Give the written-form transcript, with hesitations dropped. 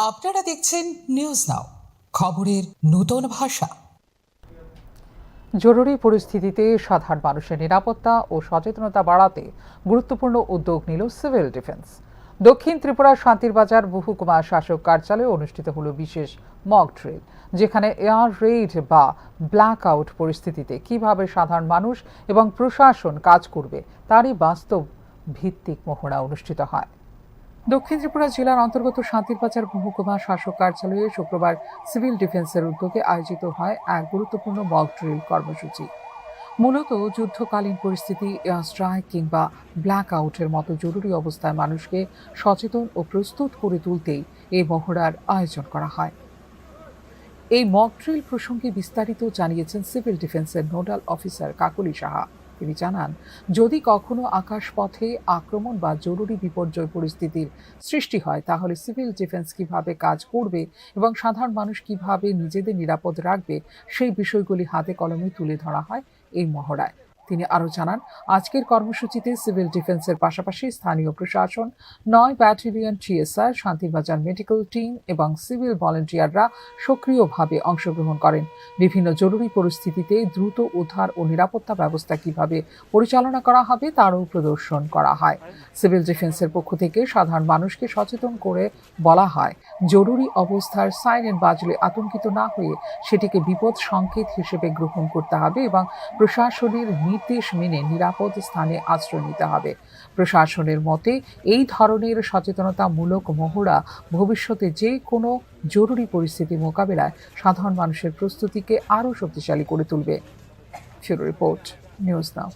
আপনারা দেখছেন news now, খবরের নতুন ভাষা। জরুরি পরিস্থিতিতে সাধারণ মানুষের নিরাপত্তা ও সচেতনতা বাড়াতে গুরুত্বপূর্ণ উদ্যোগ নিল সিভিল ডিফেন্স। দক্ষিণ ত্রিপুরার শান্তিরবাজার মহকুমা শাসক কার্যালয়ে অনুষ্ঠিত হলো বিশেষ মক ড্রিল, যেখানে এয়ার রেইড বা ব্ল্যাক আউট পরিস্থিতিতে কিভাবে সাধারণ মানুষ এবং প্রশাসন কাজ করবে তারই বাস্তব ভিত্তিক মহড়া অনুষ্ঠিত হয়। দক্ষিণ ত্রিপুরা জেলার অন্তর্গত শান্তিরবাজার মহকুমা শাসক কার্যালয়ে শুক্রবার সিভিল ডিফেন্সের উদ্যোগে আয়োজিত হয় এক গুরুত্বপূর্ণ মক ড্রিল কর্মসূচি। মূলত যুদ্ধকালীন পরিস্থিতি, এয়ার স্ট্রাইক কিংবা ব্ল্যাক আউটের মতো জরুরি অবস্থায় মানুষকে সচেতন ও প্রস্তুত করে তুলতেই এই মহড়ার আয়োজন করা হয়। এই মক ড্রিল প্রসঙ্গে বিস্তারিত জানিয়েছেন সিভিল ডিফেন্সের নোডাল অফিসার কাকলি সাহা। তিনি জানান, যদি কখনো আকাশপথে আক্রমণ বা জরুরি বিপর্যয় পরিস্থিতির সৃষ্টি হয়, তাহলে সিভিল ডিফেন্স কিভাবে কাজ করবে এবং সাধারণ মানুষ কিভাবে নিজেদের নিরাপদ রাখবে, সেই বিষয়গুলি হাতে কলমে তুলে ধরা হয় এই মহড়ায়। তিনি আরও জানান, আজকের কর্মসূচিতে সিভিল ডিফেন্সের পাশাপাশি স্থানীয় প্রশাসন, ৯ battalion TSR, Shantirbazar medical team এবং সিভিল ভলেন্টিয়াররা সক্রিয়ভাবে অংশগ্রহণ করেন। বিভিন্ন জরুরি পরিস্থিতিতে দ্রুত উদ্ধার ও নিরাপত্তা ব্যবস্থা কিভাবে পরিচালনা করা হবে তারও প্রদর্শন করা হয়। সিভিল ডিফেন্সের পক্ষ থেকে সাধারণ মানুষকে সচেতন করে বলা হয়, জরুরি অবস্থার সাইরেন বাজলে আতঙ্কিত না হয়ে সেটিকে বিপদ সংকেত হিসেবে গ্রহণ করতে হবে এবং প্রশাসনের নির্দেশ মেনে নিরাপদ স্থানে আশ্রয় নিতে হবে। প্রশাসনের মতে, এই ধরনের সচেতনতামূলক মহড়া ভবিষ্যতে যে কোনো জরুরি পরিস্থিতি মোকাবেলায় সাধারণ মানুষের প্রস্তুতিকে আরও শক্তিশালী করে তুলবে। Bureau report, news now.